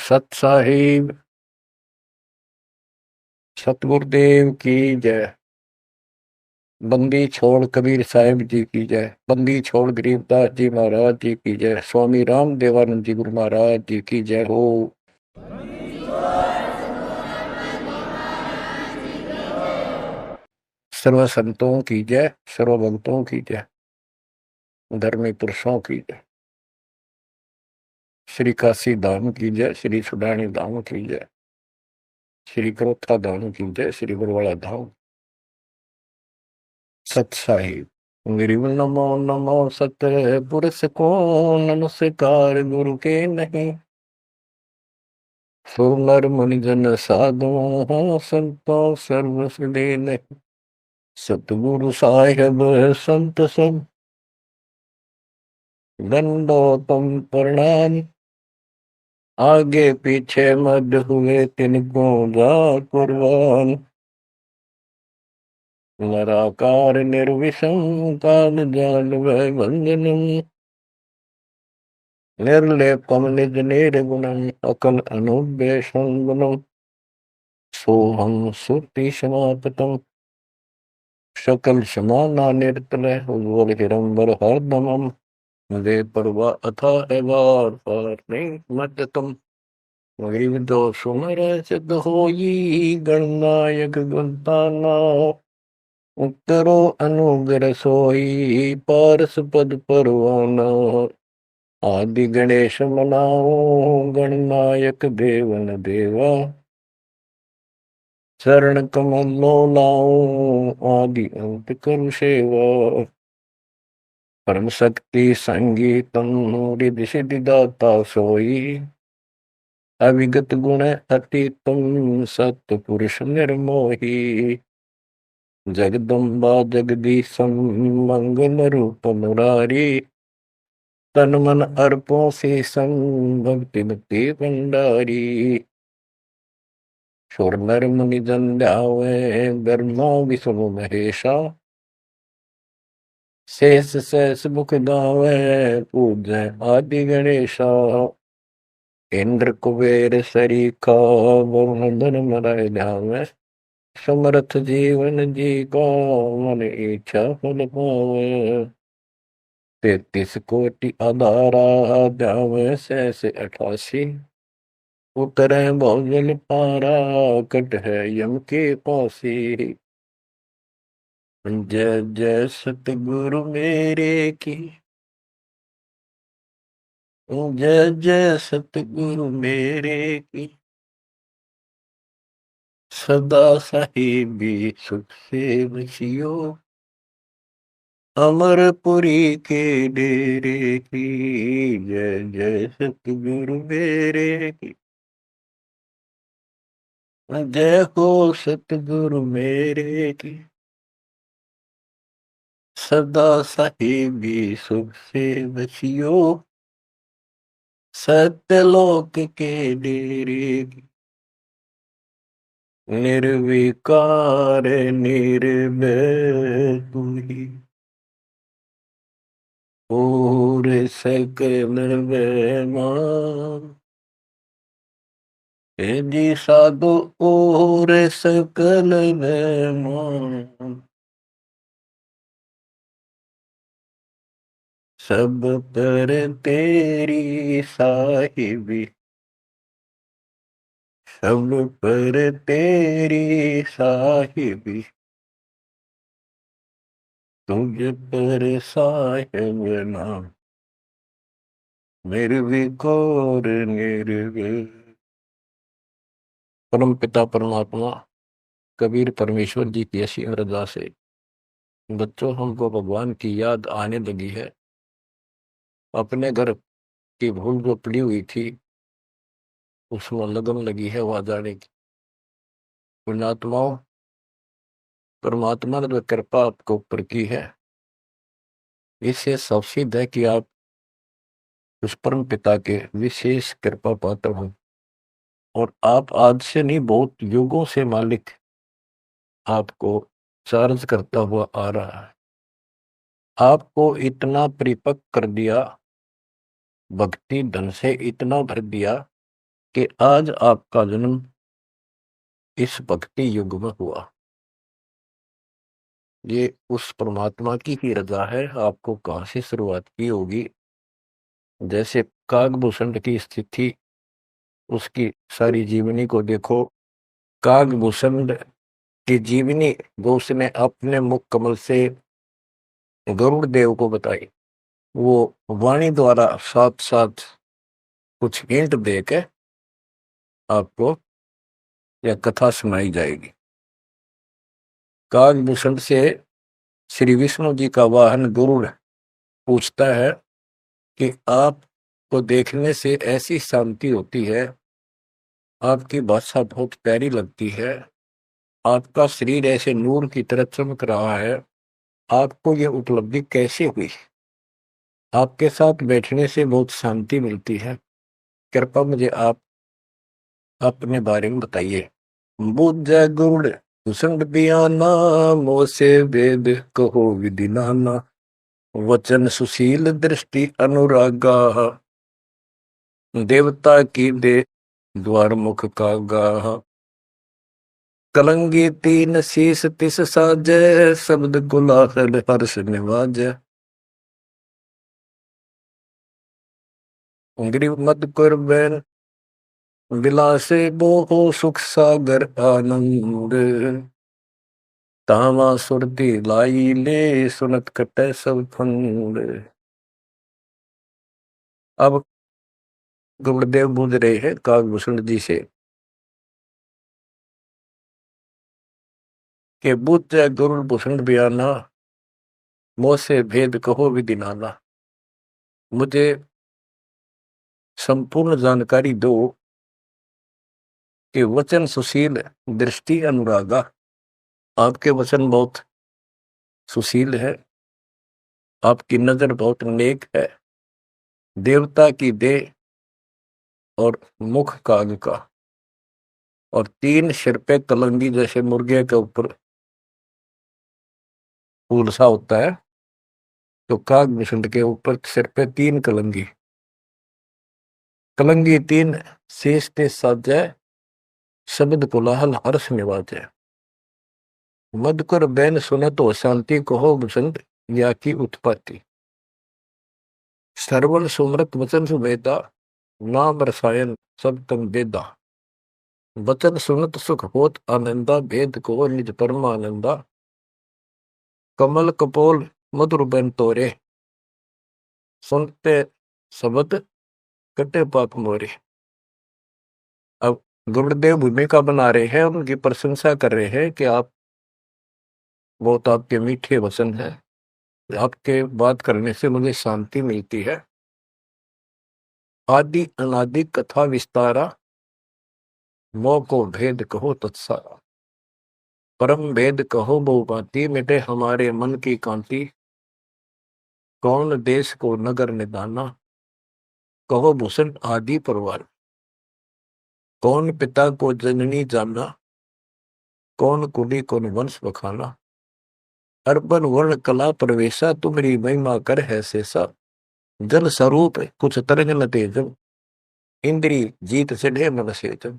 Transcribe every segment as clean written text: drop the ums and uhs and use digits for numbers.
सत साहिब सतगुरुदेव की जय। बंदी छोड़ कबीर साहिब जी की जय। बंदी छोड़ गरीबदास जी महाराज जी की जय। स्वामी राम देवानंद जी गुरु महाराज जी की जय हो। सर्व संतों की जय, सर्व भक्तों की जय, धर्मी पुरुषों की जय। श्री काशी धाम की जय, श्री सुडानी धाम की जय, श्री करोथा धाम की जय, श्री बरवाड़ा धाम। सत साहिब गिरिव नमो नमो सत पुरुष को नमस्कार गुरु के नहीं। सो नर मुनिजन साधुओं संतो सर्व सिद्धि नहीं। सतगुरु साहिब संत सब दंडोतम प्रणाम। आगे पीछे मध्य हुए तिनको जा कुर्बान। नराकार निर्विषम काल जाल वै भंजनम। निर्लेपम निज निर्गुणम अकल अनुवेशम गुणम। सोहम सुरति समापतम सकल समाना निर्तल उज्ज्वल हिरंबर हरदमम। वे परवा अथा एवार पार नहीं मध्यतम। गरीब दो सुमर सिद्ध होई गणनायक गुणताना। उत्तरो अनुग्रह सोई पारस पद परवाना। आदि गणेश मनाओ गणनायक देवन देवा। शरण कमलो लाओ आदि अंत करु सेवा। परम शक्ति संगीतम रिधि सिद्धि दाता सोई। अविगत गुण अतीतम सत्य पुरुष निर्मोही। जगदम्बा जगदीशम मंगल रूप मुरारी। तन मन अर्पों से संग भक्ति मुक्ति भंडारी। सुर नर मुनि जन ध्यावे ब्रह्मा विष्णु महेशा। शेष शेष मुख गावे पूजय आदि गणेशा। इंद्र कुबेर सरीखा वरुण धन मराय ध्यावे। समर्थ जीवन जी को मन इच्छा फल पावे। 33 कोटि आधारा ध्यावे शेष 88। उतरे बहुजन पारा कट है यम के पासी। जय जय सतगुरु मेरे की। जय जय सतगुरु मेरे की। सदा साहिबी सुख से बसियो। अमरपुरी के डेरे की। जय जय सतगुरु मेरे की। जय हो सतगुरु मेरे की। सदा साहिबी सुख से बसियो। सत्यलोक के डेरे की। निर्विकार निर्भय तू ही। और सकल बेमान। हे जी साधु और सकल बेमान। सब पर तेरी साहिबी। सब पर तेरी साहिबी। तुझ पर साहिब नाम। निर्विकार निर्भय। परम पिता परमात्मा कबीर परमेश्वर जी की ऐसी अरदास है। बच्चों, हमको भगवान की याद आने लगी है। अपने घर की भूल जो पड़ी हुई थी उसमें लगन लगी है वहां जाने की। पुण्यात्माओं, परमात्मा ने जो कृपा आपके ऊपर की है इससे सबसिद्ध है कि आप उस परम पिता के विशेष कृपा पात्र हो। और आप आज से नहीं, बहुत युगों से मालिक आपको चार्ज करता हुआ आ रहा है। आपको इतना परिपक्व कर दिया, भक्ति धन से इतना भर दिया कि आज आपका जन्म इस भक्ति युग में हुआ। ये उस परमात्मा की ही रजा है। आपको कहां से शुरुआत की होगी। जैसे कागभूषण की स्थिति, उसकी सारी जीवनी को देखो। कागभूषण की जीवनी जो उसने अपने मुख कमल से गरुड़ देव को बताई, वो वाणी द्वारा साथ साथ कुछ हिंट देके आपको यह कथा सुनाई जाएगी। कागभूषण से श्री विष्णु जी का वाहन गरुड़ पूछता है कि आपको देखने से ऐसी शांति होती है, आपकी भाषा बहुत प्यारी लगती है, आपका शरीर ऐसे नूर की तरह चमक रहा है, आपको यह उपलब्धि कैसे हुई। आपके साथ बैठने से बहुत शांति मिलती है, कृपया मुझे आप अपने बारे में बताइए। बुझ गुरुड़ भूषण बियाना, मोसे वेद कहो विधि नाना, वचन सुशील दृष्टि अनुरागा, देवता की दे द्वार मुख का गाह, कलंगी तीन शीस तिस साजय, शब्द गुलाल हर्ष निवाजय। गिरिव मद कर बैन विलासे बोहो, सुख सागर आनंद, तावा सुरती लाई ले, सुनत कटे सब फंद। अब गुरुदेव बूझ रहे हैं कागभूषण जी से कि बुझ गुरु भूषण बयाना, मोह से भेद कहो विधि नाना। मुझे संपूर्ण जानकारी दो कि वचन सुशील दृष्टि अनुरागा, आपके वचन बहुत सुशील है, आपकी नजर बहुत नेक है, देवता की देह और मुख काग का, और तीन सिर पे कलंगी जैसे मुर्गे के ऊपर फूल सा होता है, तो कागभूषण के ऊपर सिर पे तीन कलंगी, कलंगी तीन शेष ते साजय, शब्द कोलाहल हर्ष निवाजय। मधुकर बैन सुनत हो शांति कहो बसंत, या की उत्पत्ति। श्रवण सुमृत वचन सुवेदा, नाम रसायन सब तम वेदा। वचन सुनत सुख होत आनंदा, भेद को निज परमानंदा। कमल कपोल मधुर बन तोरे, सुनते शब्द कटे पाप मोरे। अब गुरुदेव भूमिका बना रहे हैं, उनकी प्रशंसा कर रहे हैं कि आप बहुत, आपके मीठे वचन हैं, आपके बात करने से मुझे शांति मिलती है। आदि अनादि कथा विस्तारा, मोह को भेद कहो तत्सारा। परम भेद कहो बहु भांति, मिटे हमारे मन की कांति। कौन देश को नगर निदाना, कहो भूषण आदि परवार। कौन पिता को जननी जाना, कौन कुली कौन वंश बखाना। अर्पण वर्ण कला प्रवेशा, तुम्हारी महिमा कर है शेषा। जल स्वरूप कुछ तरंग न तेजम, इंद्री जीत चढ़े मन सेजम।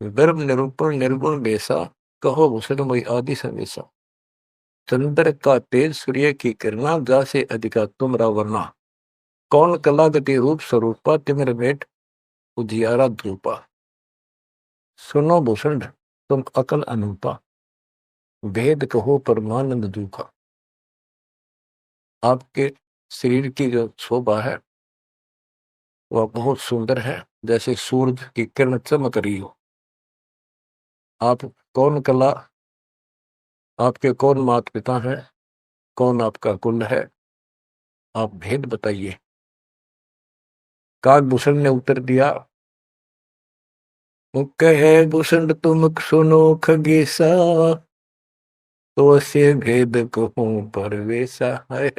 गर्भ निरूपण निर्गुण बेसा, कहो भूषण मई आदि समेसा। चंद्र का तेज सूर्य की किरणा, जा से अधिका तुमरा वर्णा। कौन कला गति रूप स्वरूपा, तिमिर भेंट उजियारा ध्रुपा। सुनो भूषण तुम अकल अनूपा, भेद कहो परमानंद दुखा। आपके शरीर की जो शोभा है वह बहुत सुंदर है, जैसे सूरज की किरण चमक रही हो। आप कौन कला, आपके कौन माता पिता हैं, कौन आपका कुल है, आप भेद बताइए। कागभूषण ने उत्तर दिया, कहे भूषण तुम सुनो खगेसा, तो से भेद कहूं परवेसा है।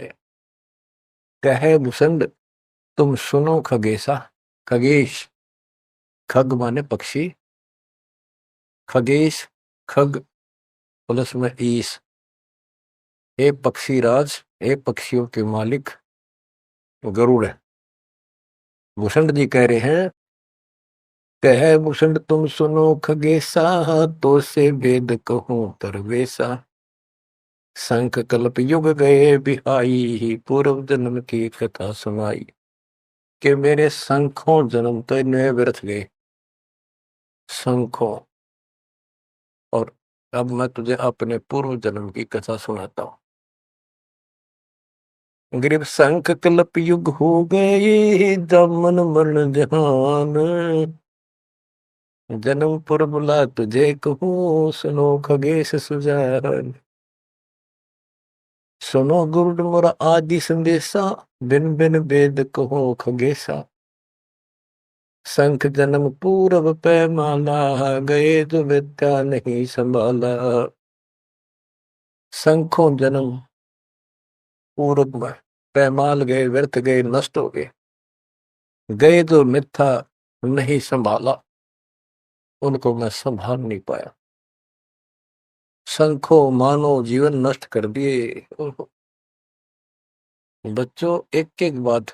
कहे भूषण तुम सुनो खगेसा, खगेश, खग माने पक्षी, खगेश खग प्लस में ईश, हे पक्षी राज, हे पक्षियों के मालिक गरुड़ है। भूषण जी कह रहे हैं कह भूषण तुम सुनो खगेसा, तो से वेद कहूं तरवेसा। शंख कल्प युग गए बिहाई, पूर्व जन्म की कथा सुनाई। कि मेरे शंखों जन्म तो इनमें व्यर्थ गए, शंखों। और अब मैं तुझे अपने पूर्व जन्म की कथा सुनाता हूं। ग्रीव शंख कल्प युग हो गए, जमन मरण जहान। जन्म पर बुला तुझे कहूं, सुनो खगेश सुजान। सुनो गुरुड मोरा आदि संदेशा, बिन बिन वेद कहो खगेशा। शंख जन्म पूर्व पैमाला, गए जो विद्या नहीं संभाला। शंखों जन्म पूर्व में पैमाल गए, व्यर्थ गए, नष्ट हो गए। गए जो मिथ्या नहीं संभाला, उनको मैं संभाल नहीं पाया। शंखों मानो जीवन नष्ट कर दिए। बच्चों, एक एक बात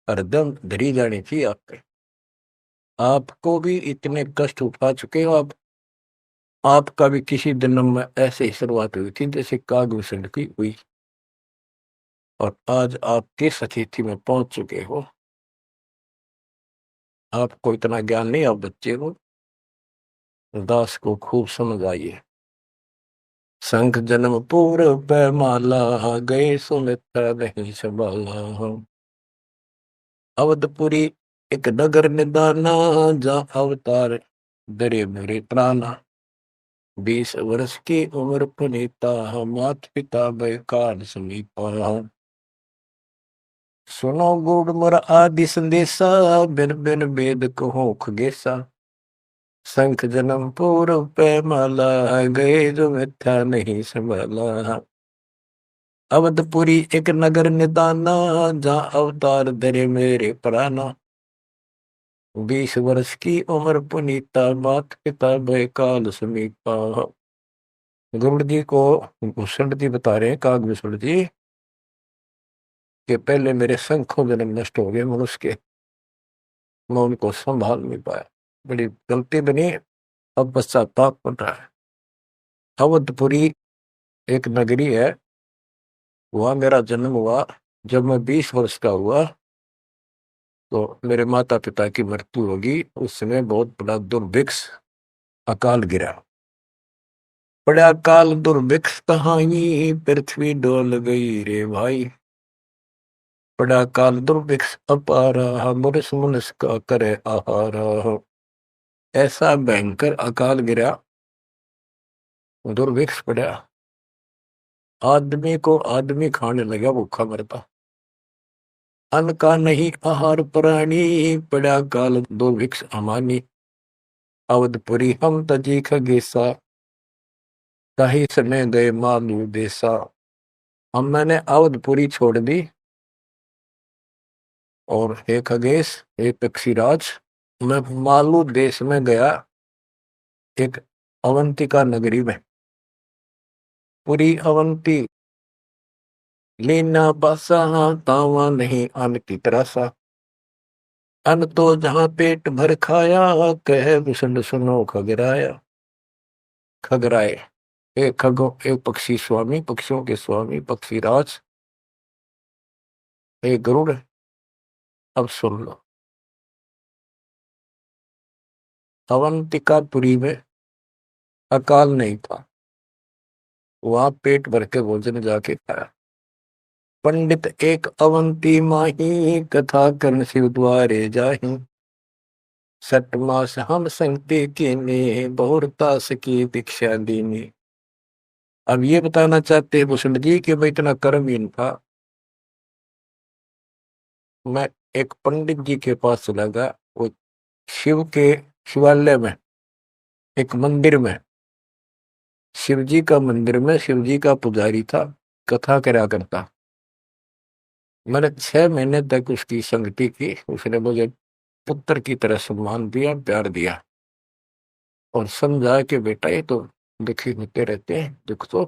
हरदम धरी जानी चाहिए आपके। आपको भी इतने कष्ट उठा चुके हो आप। आपका भी किसी जन्म में ऐसे ही शुरुआत हुई थी जैसे कागभूषण की हुई, और आज आप किस स्थिति में पहुंच चुके हो। आपको इतना ज्ञान नहीं, आप बच्चे हो। दास को खूब समझ आइए। शंख जन्म पूर्व पैमाला, गए सुमित्रा नहीं संभाला। अवधपुरी एक नगर निदाना, जा अवतार दरे मेरे प्राणा। 20 वर्ष की उम्र पुनीता, मात पिता बैकार समीपा। सुनो गुड़ मोर आदि संदेशा, बिन बिन वेद कहो खगेसा। शंख जन्म पूर्व पैमाला, गए जो मिथ्या नहीं संभाला। अवधपुरी एक नगर निदाना, जहाँ अवतार धरे मेरे प्राणा। 20 वर्ष की उम्र पुनीता, मात पिता बैकाल समीपा। गुरुड़ जी को भूषण जी बता रहे हैं, कागभूषण जी, कि पहले मेरे शंखों जन्म नष्ट हो गए मनुष्य के, मैं उनको संभाल नहीं पाया। बड़ी गलती बनी, अब पश्चाताप बन रहा है। अवधपुरी एक नगरी है, वहां मेरा जन्म हुआ। जब मैं 20 वर्ष का हुआ तो मेरे माता पिता की मृत्यु होगी। उस समय बहुत बड़ा दुर्भिक्ष अकाल गिरा। बड़ा अकाल दुर्भिक्ष कहानी, पृथ्वी डोल गई रे भाई। बड़ा काल दुर्भिक्ष अपारा, मुरस मुनस का करे आहारा। ऐसा भयंकर अकाल गिरा, दुर्भिक्ष पड़ा। आदमी को आदमी खाने लगा, भूखा मरता। अन्न का नहीं आहार प्राणी, पड़ा काल दुर्भिक्ष अमानी। अवधपुरी हम तजी खगेसा, ताही समय गए मालू देसा। हम मैंने अवधपुरी छोड़ दी, और हे खगेश, हे पक्षीराज, मैं मालू देश में गया, एक अवंतिका नगरी में। पूरी अवंती लीना बसा, तावा नहीं अन्न की तरह सा। अन्न तो जहां पेट भर खाया, कह भूषण सुनो खगराया। खगराए, एक खगो, एक पक्षी स्वामी, पक्षियों के स्वामी पक्षीराज, एक गरुड़, अब सुन लो। अवंतिकापुरी में अकाल नहीं था, वहां पेट भर के भोजन जाके खाया। पंडित एक अवंती माही, कथा कर्ण शिव द्वारे जाही। 6 मास हम संगति कीनी, बहुरतास की दीक्षा दीनी। अब ये बताना चाहते हैं भूषण जी कि मैं इतना कर्महीन था। मैं एक पंडित जी के पास चला गया, वो शिव के शिवालय में, एक मंदिर में, शिव जी का मंदिर में शिव जी का पुजारी था, कथा करा करता। मैंने 6 महीने तक उसकी संगति की। उसने मुझे पुत्र की तरह सम्मान दिया, प्यार दिया, और समझा कि बेटा ये तो दुखी होते रहते हैं, दुख तो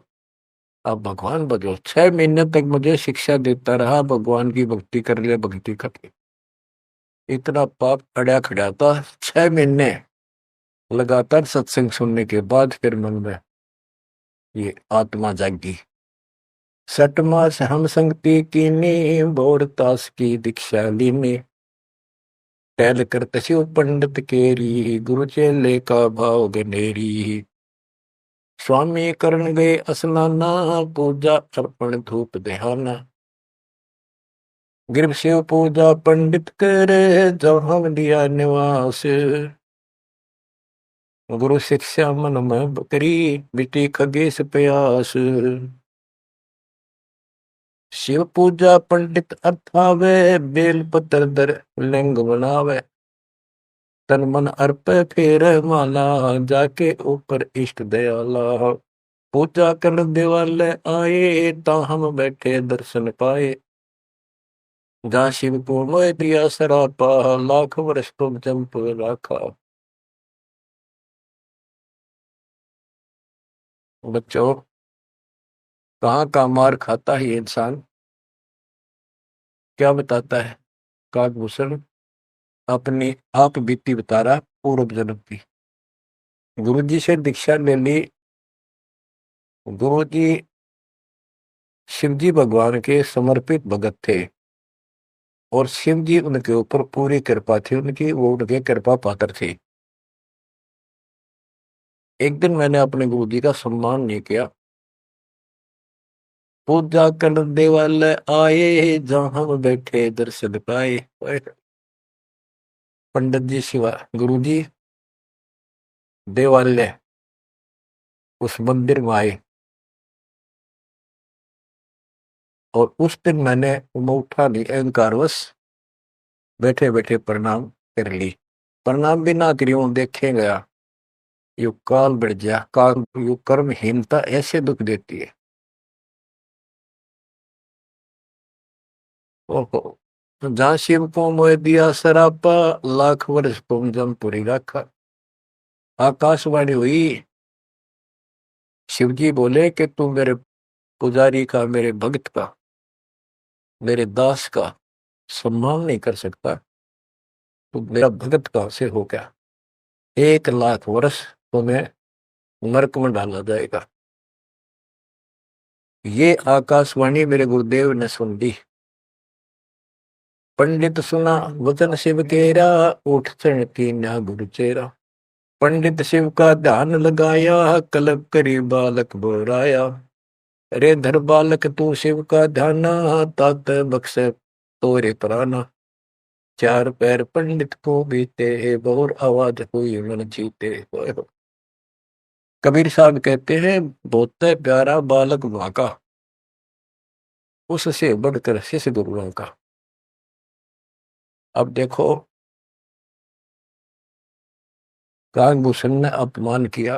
आप भगवान बजो। 6 महीने तक मुझे शिक्षा देता रहा, भगवान की भक्ति कर ले, भक्ति कर ले। इतना पाप अड़ा खड़ा था। 6 महीने लगातार सत्संग सुनने के बाद फिर मन में ये आत्मा जागी। 6 मास हम संगति कीनी, बोर तास की दीक्षा लीनी। टहल कर तस्यु पंडित केरी, गुरु चेले का भाव गनेरी। स्वामी करण गए स्नाना, पूजा अर्पण धूप देहाना। गिर शिव पूजा पंडित करे, जब हम दिया निवास। गुरु शिक्षा मन में करी, मिटी खगेश प्यास। शिव पूजा पंडित अर्थावे, बेल पत्र दर लिंग बनावे। तन मन अर्प फेर माला, जाके ऊपर इष्ट दयाला। पूजा कर दिवाले आए, ता हम बैठे दर्शन पाए। जहाँ शिव को मोह दिया सरापा, लाख वर्ष तुम जंप राखा। बच्चों, कहाँ का मार खाता है इंसान, क्या बताता है काकभूषण? अपनी आप बीती बता रहा पूर्व जन्म की। गुरु जी से दीक्षा ले ली। गुरु जी शिव जी भगवान के समर्पित भगत थे और शिव जी उनके ऊपर पूरी कृपा थी उनकी, वो उनके कृपा पात्र थे। एक दिन मैंने अपने गुरु जी का सम्मान नहीं किया। पूजा कर देवालय आए, जहां हम बैठे दर्शन पाए। पंडित जी शिवा गुरु जी देवालय उस मंदिर में आए और उस दिन मैंने उठा नहीं, अहंकारवश बैठे बैठे प्रणाम कर ली। प्रणाम भी ना करी, देखे गया यु काल बढ़ गया। काल यु कर्महीनता ऐसे दुख देती है। ओहो, जहाँ शिव को मोह दिया सरापा, लाख वर्ष तुम जमपुरी रखा। आकाशवाणी हुई। शिव जी बोले कि तू मेरे पुजारी का, मेरे भक्त का, मेरे दास का सम्मान नहीं कर सकता, तो मेरा भगत कहां से हो गया? 1 लाख वर्ष तुम्हें नरक में डाला जाएगा। ये आकाशवाणी मेरे गुरुदेव ने सुन ली। पंडित सुना वचन शिव केरा, उठ चढ़ की न्या गुरु चेरा। पंडित शिव का ध्यान लगाया, कलब करी बालक बोराया। रे धर बालक तू शिव का ध्याना, तात बख्श तोरे प्राणा। 4 पैर पंडित को बीते, बहुत आवाज हुई मन जीते। कबीर साहब कहते हैं, बहुत प्यारा बालक वहां का, उससे बढ़कर शिष्य गुरुओं का। अब देखो, काकभूषण ने अपमान किया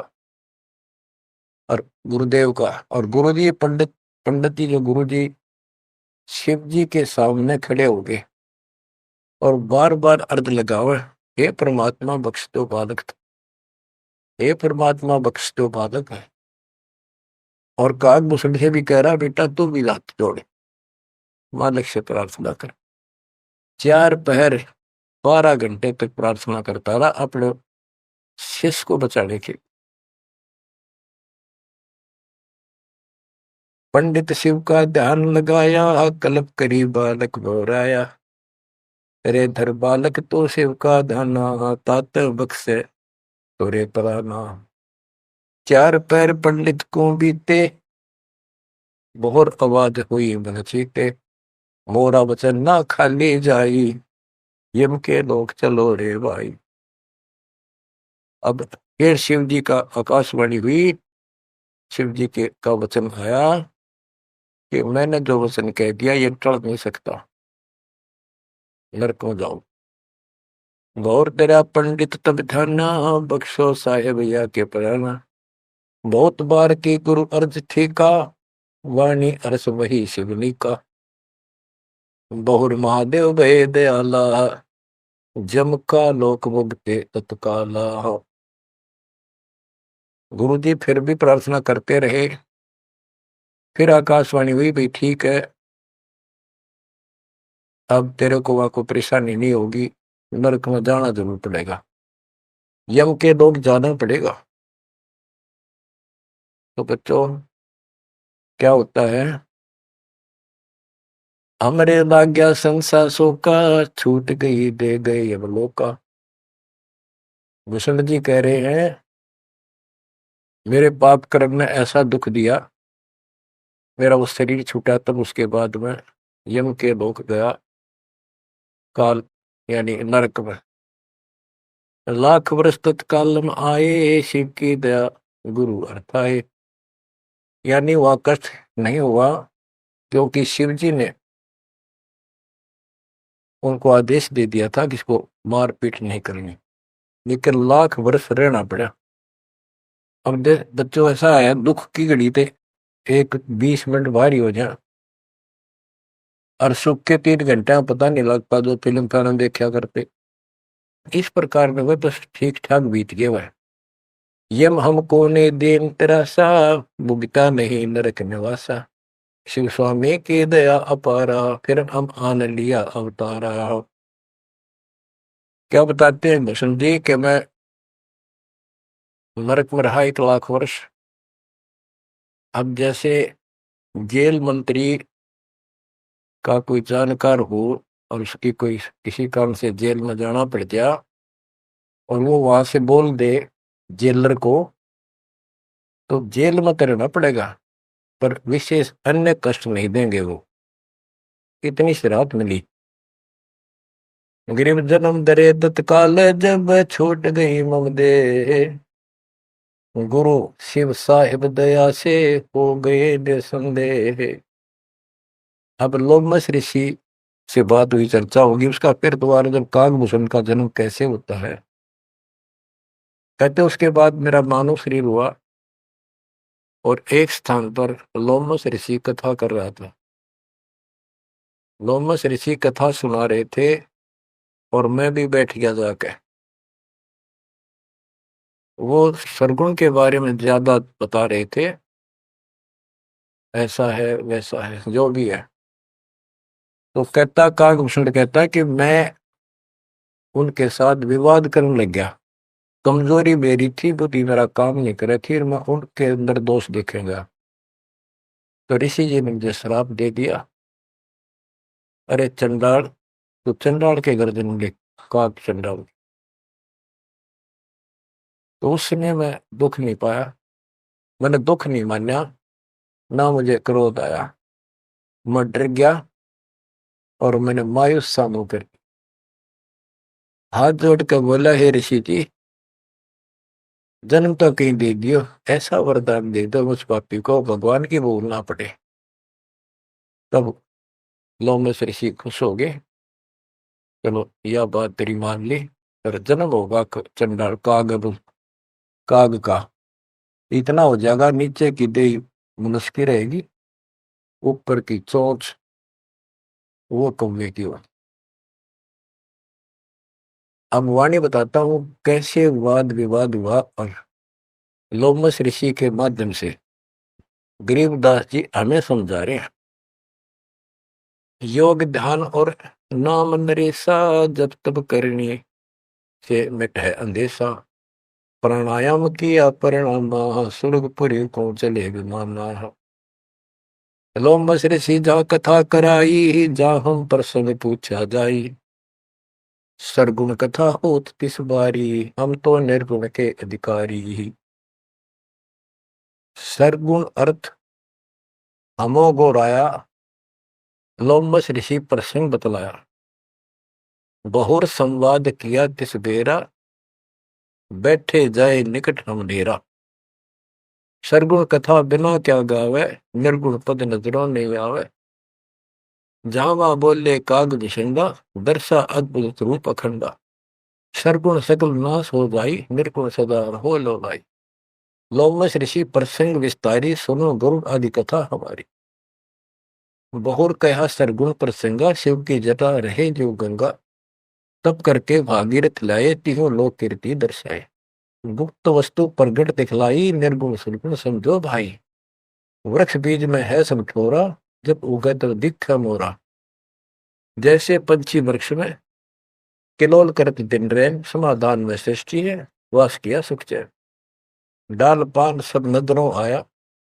और गुरुदेव का, और गुरु जी पंडित जी जो गुरु जी शिव जी के सामने खड़े हो गए और बार बार अर्ज लगावे, हे परमात्मा बख्श दो बालक, हे परमात्मा बख्श दो बालक है। और काकभूषण से भी कह रहा, बेटा तू भी हाथ जोड़े, मालिक से प्रार्थना कर। 4 पहर 12 घंटे तक प्रार्थना करता रहा अपने शिष्य को बचाने के। पंडित शिव का ध्यान लगाया, कल्प करी बालक बोराया। रे धर बालक तो शिव का ध्याना, तात बख्शे तोरे प्राणा। 4 पैर पंडित को बीते, बहुत आवाज हुई मन चीते। मोरा वचन ना खाली जाई, यम के लोग चलो रे भाई। अब फिर शिव जी का आकाशवाणी हुई। शिव जी के का वचन आया कि मैंने जो वचन कह दिया ये टल नहीं सकता, नरक में जाओ। गौर तेरा पंडित तब ध्याना, बख्शो साहेब या के प्राणा। बहुत बार की गुरु अर्ज ठीका, वाणी अरस वही शिवनी का। बहुर महादेव भय दयाला, जम का लोक मुक्ते तत्काला। गुरु जी फिर भी प्रार्थना करते रहे। फिर आकाशवाणी हुई, भाई ठीक है, अब तेरे को वहां को परेशानी नहीं होगी, नरक में जाना जरूर पड़ेगा, यम के लोग जाना पड़ेगा। तो बच्चों क्या होता है, हमरे लाग्या संसा का छूट गई दे गई अब लोका। भूषण जी कह रहे हैं मेरे पाप कर्म ने ऐसा दुख दिया, मेरा वो शरीर छूटा, तब उसके बाद में यम के लोक गया, काल यानी नरक में। लाख वर्ष तत्काल में आए, शिव की दया गुरु अर्थाए। यानी वह कष्ट नहीं हुआ क्योंकि शिव जी ने उनको आदेश दे दिया था कि इसको मारपीट नहीं करनी, लेकिन लाख वर्ष रहना पड़ा। अब बच्चों ऐसा है, दुख की घड़ी थे एक 20 मिनट भारी हो जाए और सुख के 3 घंटे में पता नहीं लगता, जो फिल्म फिल्म देखा करते इस प्रकार में वह बस ठीक ठाक बीत गया वह। यम हमको ने देन तेरा सा, भुगता नहीं नरक निवासा। शिव स्वामी की दया अपारा, फिर हम आन लिया अवतारा। क्या बताते हैं भूषण जी कि मैं नरक में रहा 1 लाख वर्ष। अब जैसे जेल मंत्री का कोई जानकार हो और उसकी कोई किसी काम से जेल में जाना पड़ गया और वो वहां से बोल दे जेलर को, तो जेल में तो रहना पड़ेगा पर विशेष अन्य कष्ट नहीं देंगे वो। इतनी सी राहत मिली। गरीब जन्म दरे तत्काल, जब छूट गई मम दे। गुरु शिव साहिब दया से हो गए निसंदेह। अब लोमस ऋषि से बात हुई, चर्चा होगी उसका फिर दोबारा, जब कागभूषण का जन्म कैसे होता है। कहते उसके बाद मेरा मानव शरीर हुआ और एक स्थान पर लोमस ऋषि कथा कर रहा था। लोमस ऋषि कथा सुना रहे थे और मैं भी बैठ गया जाके। वो सरगुण के बारे में ज्यादा बता रहे थे, ऐसा है वैसा है जो भी है। तो कहता कागभूषण कहता कि मैं उनके साथ विवाद करने लग गया। कमजोरी मेरी थी, बुद्धि मेरा काम नहीं करे थी, मैं उनके अंदर दोष देखेगा। तो ऋषि जी ने मुझे श्राप दे दिया, अरे चंडाल, तो चंडाल के गर्दन ले, काग चंडाल। तो उस समय मैं दुख नहीं पाया, मैंने दुख नहीं माना, ना मुझे क्रोध आया। मैं डर गया और मैंने मायूस सा मुंह कर हाथ जोड़ कर बोला, हे ऋषि जी, जन्म तो कहीं दे दियो, ऐसा वरदान दे दो मुझ पापी को भगवान की भूल ना पड़े। तब लोमस ऋषि खुश हो गए, चलो यह बात तेरी मान ली, पर जन्म होगा चंडाल काग का, इतना हो जाएगा, नीचे की देह मनुष्य की रहेगी, ऊपर की चोंच वो कौवे की हो। अब वाणी बताता हूं कैसे वाद विवाद हुआ और लोमस ऋषि के माध्यम से गरीबदास जी हमें समझा रहे हैं। योग ध्यान और नाम नरेसा, जब तब करने से मिट है अंदेशा। प्राणायाम किया परिणाम, सुरगपुरी को चले विमाना। लोमस ऋषि जा कथा कराई, जा हम प्रसंग पूछा जाई। सरगुण कथा होत तिस बारी, हम तो निर्गुण के अधिकारी। सरगुण अर्थ हमो गोराया, लोमस ऋषि प्रसंग बतलाया। बहुर संवाद किया तिस बेरा, बैठे जाए निकट हम डेरा। सरगुण कथा बिना क्या गावे, निर्गुण पद नजरों नहीं आवे। जावा बोले काग निशंगा, दर्शा अद्भुत रूप अखंडा। सरगुण सकल नाश हो जाई, निर्गुण सदा हो लो भाई। लोमस ऋषि प्रसंग विस्तारी, सुनो गुरु आदि कथा हमारी। बहुर कहा सरगुण प्रसंगा, शिव की जटा रहे जो गंगा। तब करके भागीरथ लाए, तिहो लोक कीर्ति दर्शाए। गुप्त वस्तु प्रगट दिखलाई, निर्गुण सुरगुण समझो भाई। वृक्ष बीज में है सब ठोरा, जब उगे तो दिख मोरा। जैसे पंछी वृक्ष में किलोल करत दिन रैन, समाधान में सृष्टि है, वास किया सुख चैन। डाल पान सब नजरों आया,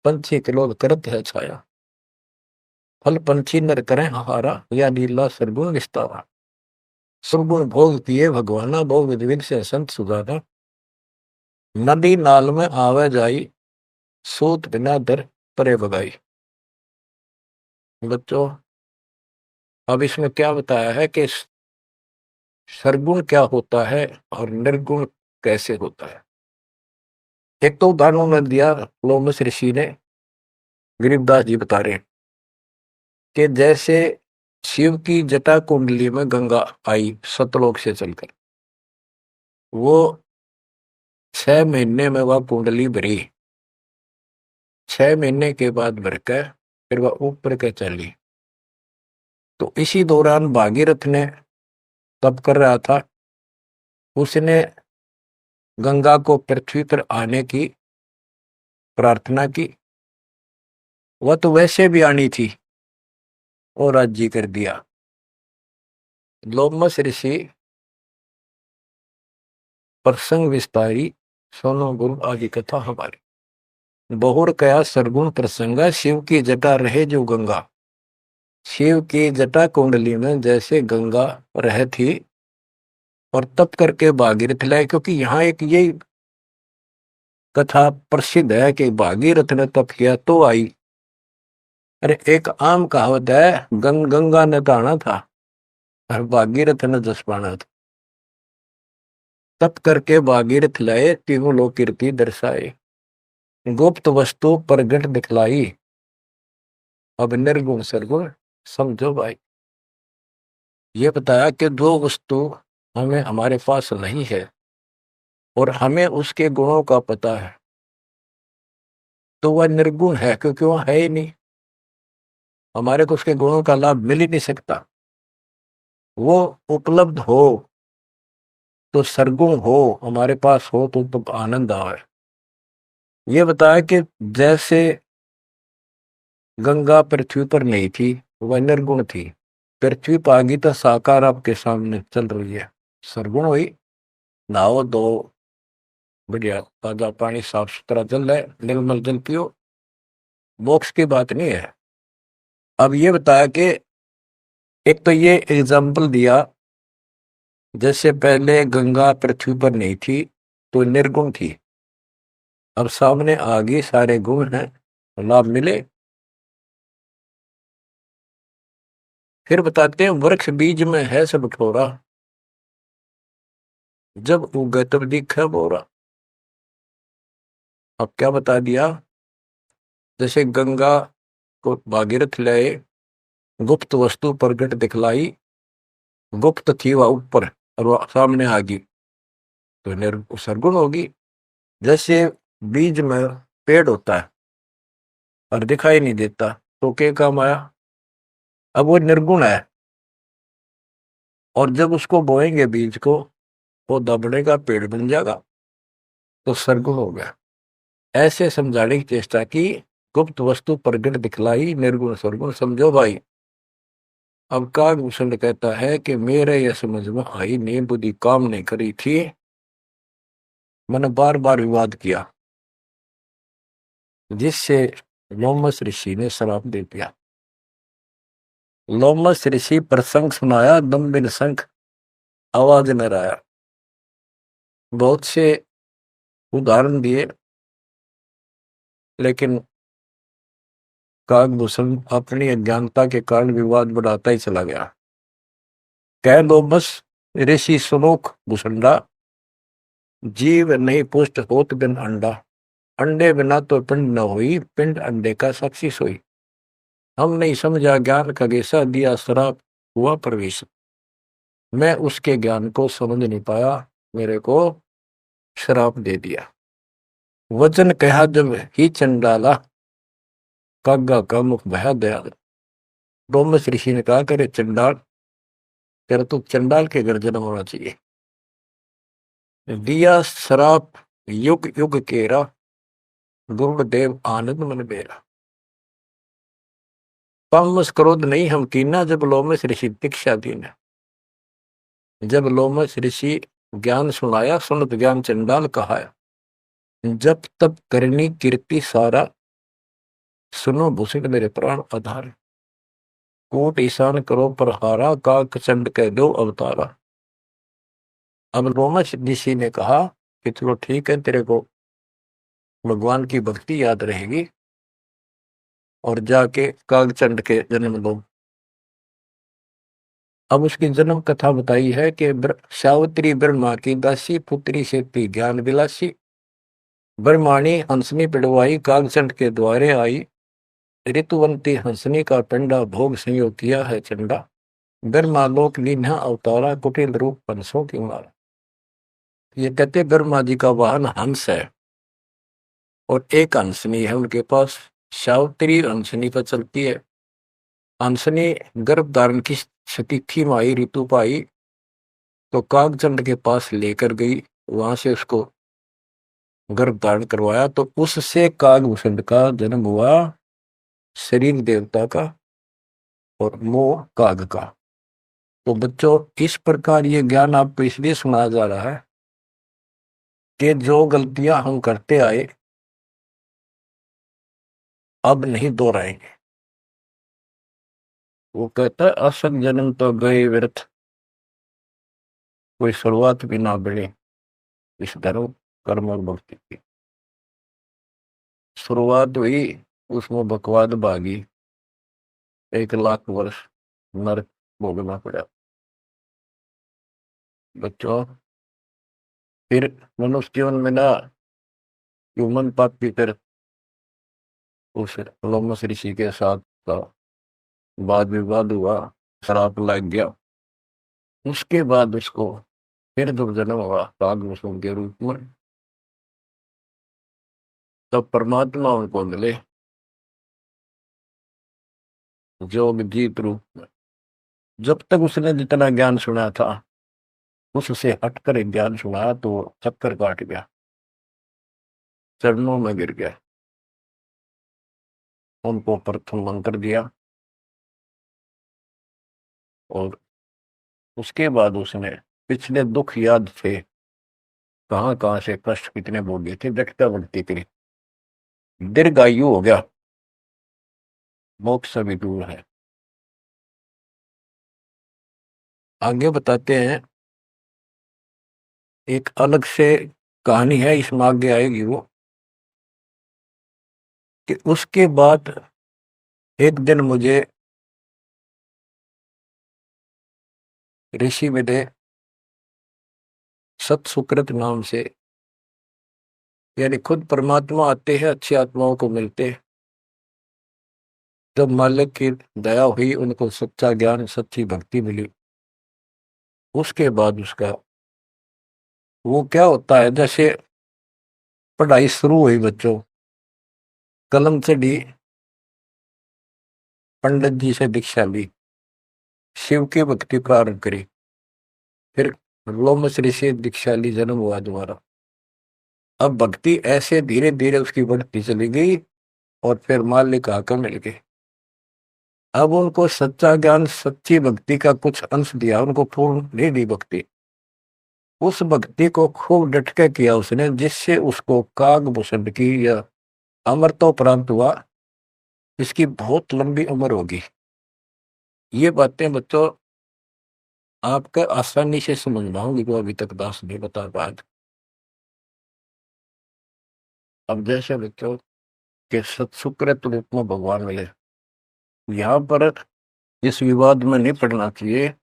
पंछी किलोल करत है छाया। फल पंछी नर करें हारा, या लीला सरगुण विस्तारा। सुरगुण भोग पिए भगवाना, भोग विधि विधि से संत सुजाना। नदी नाल में आवे जाई, सूत बिना दर परे बगाई। बच्चों, अब इसमें क्या बताया है कि सरगुण क्या होता है और निर्गुण कैसे होता है। एक तो उदाहरण उन्होंने दिया लोमस ऋषि ने, गरीबदास जी बता रहे हैं कि जैसे शिव की जटा कुंडली में गंगा आई सतलोक से चलकर, वो 6 महीने में वह कुंडली भरी, 6 महीने के बाद भरकर फिर वह ऊपर के चली। तो इसी दौरान भागीरथ ने तप कर रहा था, उसने गंगा को पृथ्वी पर आने की प्रार्थना की। वह तो वैसे भी आनी थी और राजी कर दिया। लोमस ऋषि प्रसंग विस्तारी, सोनो गुरु आदि कथा हमारी। बहुर कया सरगुण प्रसंगा, शिव की जटा रहे जो गंगा। शिव की जटा कुंडली में जैसे गंगा रह थी और तप करके भागीरथ लाए, क्योंकि यहाँ एक ये कथा प्रसिद्ध है कि भागीरथ ने तप किया तो आई। अरे एक आम कहावत है, गंगा ने नहाना था और भागीरथ ने जस पाना था। तप करके भागीरथ लाए, तीनों लोक कीर्ति दर्शाए। गुप्त वस्तु प्रगट दिखलाई, अब निर्गुण सरगुण समझो भाई। ये बताया कि दो वस्तु हमें हमारे पास नहीं है और हमें उसके गुणों का पता है, तो वह निर्गुण है, क्योंकि वह है ही नहीं, हमारे को उसके गुणों का लाभ मिल ही नहीं सकता। वो उपलब्ध हो तो सरगुण हो, हमारे पास हो तो आनंद आवे। ये बताया कि जैसे गंगा पृथ्वी पर नहीं थी, वह निर्गुण थी। पृथ्वी पर आ गई तो साकार आपके सामने चल रही है, सरगुण हुई। नहाओ दो, बढ़िया ताजा पानी, साफ सुथरा जल है, निर्मल जल पियो, मोक्ष की बात नहीं है। अब ये बताया कि एक तो ये एग्जाम्पल दिया, जैसे पहले गंगा पृथ्वी पर नहीं थी तो निर्गुण थी, अब सामने आ गई, सारे गुण हैं, लाभ मिले। फिर बताते हैं वृक्ष बीज में है सब ठोरा, जब उगे तब दिखे बोरा। अब क्या बता दिया, जैसे गंगा को भागीरथ लाए, गुप्त वस्तु प्रगट दिखलाई, गुप्त थी वह ऊपर और वह सामने आ गई तो सरगुण होगी। जैसे बीज में पेड़ होता है और दिखाई नहीं देता तो क्या काम आया, अब वो निर्गुण है, और जब उसको बोएंगे बीज को, पौधा बढ़ेगा, पेड़ बन जाएगा, तो सरगुण हो गया। ऐसे समझाने की चेष्टा की, गुप्त वस्तु प्रगट दिखलाई, निर्गुण सरगुण समझो भाई। अब कागभूषण कहता है कि मेरे यह समझ में आई नहीं, बुद्धि काम नहीं करी थी, मैंने बार बार विवाद किया, जिससे लोमस ऋषि ने श्राप दे दिया। लोमस ऋषि प्रसंग सुनाया, दम बिन शंख आवाज न आया। बहुत से उदाहरण दिए, लेकिन कागभूषण अपनी अज्ञानता के कारण विवाद बढ़ाता ही चला गया। कह दो बस ऋषि सुनोख भूषंडा, जीव नहीं पुष्ट होत बिन अंडा। अंडे बिना तो पिंड न हुई, पिंड अंडे का साक्षी सोई। हम नहीं समझा ज्ञान का गेसा, दिया श्राप हुआ प्रवेश। मैं उसके ज्ञान को समझ नहीं पाया, मेरे को श्राप दे दिया। वचन कहा जब ही चंडाला, कागा का मुख भया दयाल। डोमस ऋषि ने कहा, करे चंडाल, तेरा तो चंडाल के घर जन्म होना चाहिए। दिया श्राप युग युग केरा, गुरुदेव आनंद मन बेरा। पामस क्रोध नहीं हम कीना, जब लोमस ऋषि दीक्षा दीना। जब लोमश ऋषि ज्ञान सुनाया, सुनत ज्ञान चंडाल कहाया। जब तब करनी कीर्ति सारा, सुनो भूषण मेरे प्राण आधार। कोट ईशान करो पर हारा, काक चंड कह दो अवतारा। अब लोमश ऋषि ने कहा कि चलो ठीक है, तेरे को भगवान की भक्ति याद रहेगी और जाके कागचंड के जन्म लो। अब उसकी जन्म कथा बताई है कि सावित्री ब्रह्मा की दासी, पुत्री से थी ज्ञान विलासी। ब्रह्माणी हंसनी पिड़वाई, कागचंड के द्वारे आई। ऋतुवंती हंसनी का पिंडा, भोग संयोग किया है चंडा। ब्रह्मालोक लीन्हा अवतारा, कुटिल रूप पंसों की मारा। ये कहते ब्रह्मा जी का वाहन हंस है और एक हंसनी है उनके पास। सावित्री हंसनी पर चलती है। हंसनी गर्भ धारण की स्थिति में आई, ऋतु पाई तो कागचंद के पास लेकर गई। वहां से उसको गर्भ धारण करवाया तो उससे कागभूषण का जन्म हुआ, शरीर देवता का और मोह काग का। तो बच्चों, इस प्रकार ये ज्ञान आपको इसलिए सुनाया जा रहा है कि जो गलतियां हम करते आए अब नहीं दोहराएंगे। वो कहता है असत जन्म तो गए व्यर्थ, कोई शुरुआत भी ना बढ़े इस धर्म कर्म और भक्ति की। शुरुआत हुई, उसमें बकवाद भागी, 1 लाख वर्ष नरक भोगना पड़ा। बच्चों, फिर मनुष्य जीवन में ना ह्यूमन पापी फिर उस लोमस ऋषि के साथ का वाद विवाद हुआ, शराब लग गया। उसके बाद उसको फिर जब जन्म हुआ कागभूषण के रूप में, तब परमात्मा उनको मिले जोग जीत रूप में। जब तक उसने जितना ज्ञान सुना था उससे हटकर एक ज्ञान सुना तो चक्कर काट गया, चरणों में गिर गया। उनको प्रथम मंत्र दिया और उसके बाद उसने पिछले दुख याद थे, कहां कहां से कष्ट कितने भोगे थे, व्यक्ता भक्ति करी, दीर्घायु हो गया, मोक्ष भी दूर है। आगे बताते हैं, एक अलग से कहानी है, इसमें आगे आएगी वो, कि उसके बाद एक दिन मुझे ऋषि मिले सत सुकृत नाम से, यानी खुद परमात्मा आते हैं, अच्छी आत्माओं को मिलते। जब मालिक की दया हुई, उनको सच्चा ज्ञान सच्ची भक्ति मिली, उसके बाद उसका वो क्या होता है, जैसे पढ़ाई शुरू हुई बच्चों, कलम चढ़ी, पंडित जी से दीक्षा ली, शिव की भक्ति प्रारंभ करी, फिर लोमस ऋषि दीक्षा ली, जन्म हुआ दोबारा। अब भक्ति ऐसे धीरे धीरे उसकी बढ़ती चली गई और फिर मालिक आकर मिल गए। अब उनको सच्चा ज्ञान सच्ची भक्ति का कुछ अंश दिया, उनको पूर्ण नहीं दी भक्ति। उस भक्ति को खूब डटके किया उसने, जिससे उसको कागभूषण की या अमरता प्राप्त हुआ। इसकी बहुत लंबी उम्र होगी। ये बातें बच्चों आपके आसानी से समझ में होंगी जो अभी तक दास नहीं बता पाया। अब जैसे बच्चों के सत्सुकृत रूप में भगवान मिले, यहाँ पर इस विवाद में नहीं पड़ना चाहिए,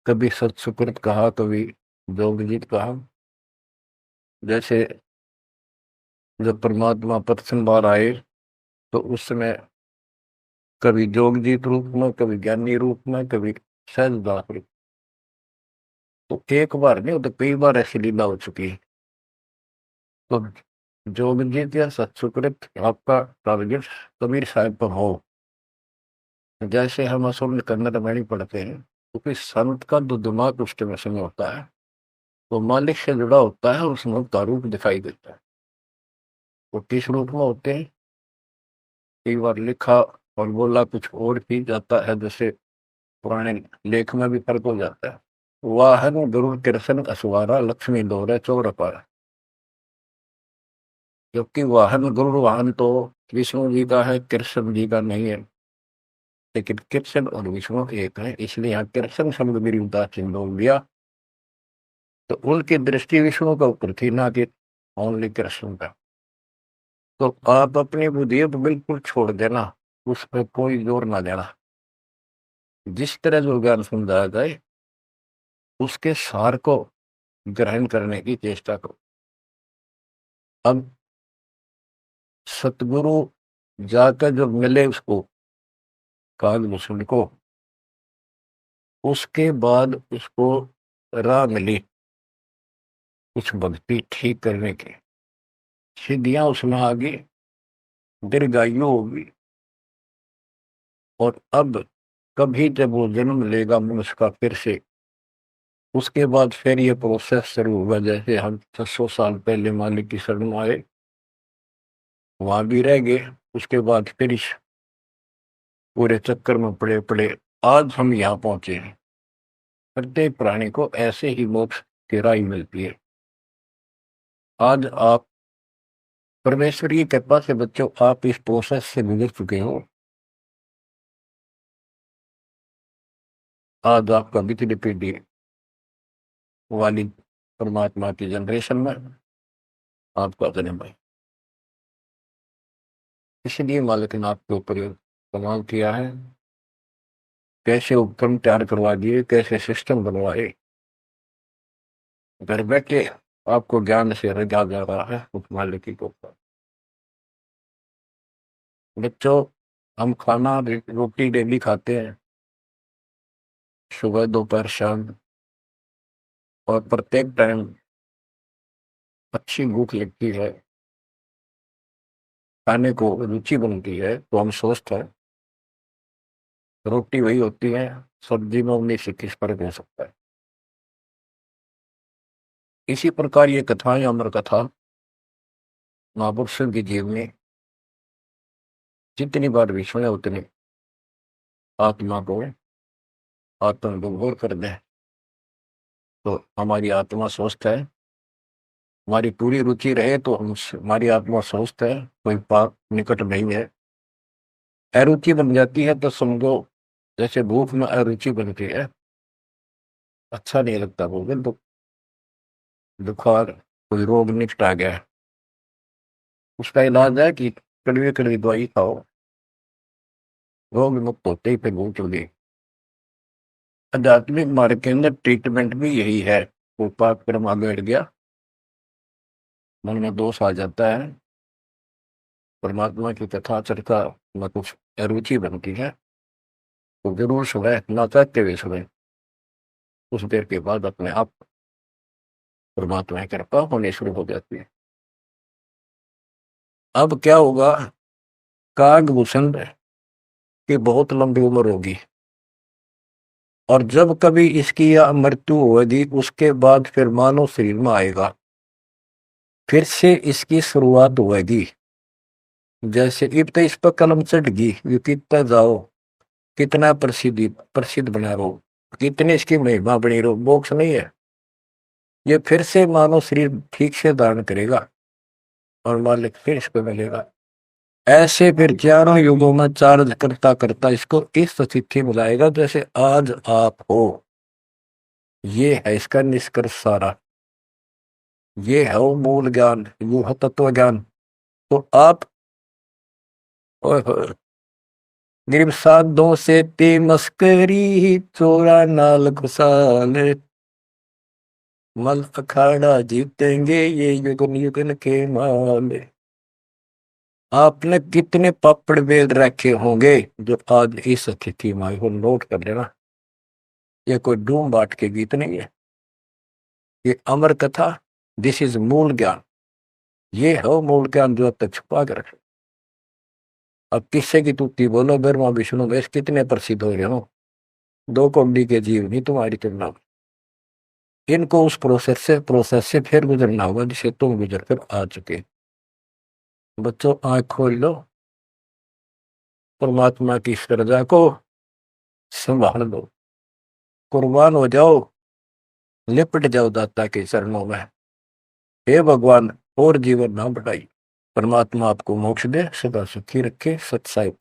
कभी सत्सुकृत कहा, कभी जोगजीत कहा। जैसे जब परमात्मा प्रथम बार आए तो उस समय कभी जोगजीत रूप में, कभी ज्ञानी रूप में, कभी सहजदास रूप। तो एक बार नहीं, वो तो कई बार ऐसी लीला हो चुकी है। तो जोगजीत या सत्सुकृत आपका टारगेट कबीर साहब पर हो, जैसे हम असल कन्नड़ में नहीं पढ़ते हैं, क्योंकि संत का जो दिमाग उस समय में होता है वो मालिक से जुड़ा होता है, उसमें उसका रूप दिखाई देता है। वो किस रूप में होते हैं, कई बार लिखा और बोला कुछ और भी जाता है, जैसे पुराने लेख में भी फर्क हो जाता है। वाहन गुरु कृष्ण असवारा लक्ष्मी दौरे चौर पर। जबकि वाहन गुरु वाहन तो विष्णु जी का है, कृष्ण जी का नहीं है। लेकिन कृष्ण और विष्णु एक है, इसलिए यहाँ कृष्ण शब्द मेरी उदासीन बोल दिया। तो उनकी दृष्टि विष्णु के ऊपर थी, ना कि ओनली कृष्ण का। तो आप अपनी बुद्धि को बिल्कुल छोड़ देना, उस पर कोई जोर ना देना। जिस तरह जो ज्ञान समझाया जाए उसके सार को ग्रहण करने की चेष्टा करो। अब सतगुरु जाकर जो मिले उसको, कालभूषण को, उसके बाद उसको राह मिली कुछ भक्ति ठीक करने की, सिद्धियां उसमें आ गई, दीर्घायु होगी। और अब कभी जब वो जन्म लेगा मनुष्य का फिर से, उसके बाद फिर ये प्रोसेस शुरू होगा। जैसे हम 600 साल पहले मालिक की शरण में आए, वहां भी रह गए, उसके बाद फिर इस पूरे चक्कर में पड़े पड़े आज हम यहाँ पहुंचे हैं। प्रत्येक प्राणी को ऐसे ही मोक्ष की राह मिलती है। आज आप परमेश्वर की कृपा से बच्चों आप इस प्रोसेस से गुजर चुके हो। आज आपका पिछली पीढ़ी वाली परमात्मा की जनरेशन में आपका जन्म है। इसलिए मालिक ने आपके ऊपर कमाल किया है, कैसे उपक्रम तैयार करवा दिए, कैसे सिस्टम बनवाए। घर बैठे आपको ज्ञान से रजा जा रहा है उस मालिक के ऊपर। बच्चों हम खाना रोटी डेली खाते हैं, सुबह दोपहर शाम, और प्रत्येक टाइम अच्छी भूख लगती है, खाने को रुचि बनती है, तो हम स्वस्थ है। रोटी वही होती है, सब्जी में 19-21 फर्क हो सकता है। इसी प्रकार ये कथाएं, अमर कथा महापुरुषों की जीवनी जितनी बार भी सुने उतनी आत्मा को आत्मविभोर कर दें, तो हमारी आत्मा स्वस्थ है। हमारी पूरी रुचि रहे तो हम, हमारी आत्मा स्वस्थ है, कोई पाप निकट नहीं है। अरुचि बन जाती है तो समझो जैसे भूख में अरुचि बनती है, अच्छा नहीं लगता भोजन, तो बुखार कोई रोग निकट आ गया है, उसका इलाज है कि कड़वी कड़वी दवाई खाओ, रोग मुक्त होते ही फिर भूख लगी। आध्यात्मिक मार्ग के अंदर ट्रीटमेंट भी यही है। वो पाप कर्म आगे बढ़ गया, मन में दोष आ जाता है, परमात्मा की कथा चर्चा में कुछ अरुचि बनती है, तो जरूर सुबह ना चाहते हुए सुबह, कुछ देर के बाद अपने आप परमात्मा की कृपा होनी शुरू हो जाती है। अब क्या होगा, कागभूषण की बहुत लंबी उम्र होगी, और जब कभी इसकी या मृत्यु होगी उसके बाद फिर मानव शरीर में आएगा, फिर से इसकी शुरुआत होगी। जैसे इब तो इस पर कलम चढ़ गई, ये कितना जाओ, कितना प्रसिद्धि प्रसिद्ध बना रहो, कितनी इसकी महिमा बनी रहो, मोक्ष नहीं है। ये फिर से मानव शरीर ठीक से धारण करेगा और मालिक फिर इसको मिलेगा। ऐसे फिर चारों युगों में चार्ज करता करता इसको इस स्थिति में लाएगा जैसे आज आप हो। ये है इसका निष्कर्ष सारा, ये है वो मूल ज्ञान, वो है तत्व ज्ञान। तो आप ओए होए, गिरब साधों से ते मस्करी, चोरा नाल खुशाल, मल अखाड़ा जीतेंगे ये युगन युगन के माल। आपने कितने पापड़ बेल रखे होंगे जो आज इस स्थिति में आए हो, नोट कर लेना। ये कोई डूम बाट के गीत नहीं है, ये अमर कथा, दिस इज मूल ज्ञान। ये है मूल ज्ञान जो अब तक छुपा कर रखे। अब किससे की तुक्ति बोलो, ब्रह्मा विष्णु महेश कितने प्रसिद्ध हो रहे हो, दो कौड़ी के जीव नहीं तुम्हारी तुलना में। इनको उस प्रोसेस से फिर गुजरना होगा जिसे तुम गुजर कर आ चुके। बच्चों आंख खोल लो, परमात्मा की श्रद्धा को संभाल लो, कुर्बान हो जाओ, लिपट जाओ दाता के चरणों में। हे भगवान और जीवन ना बढ़ाई। परमात्मा आपको मोक्ष दे, सदा सुखी रखे। सत साहिब।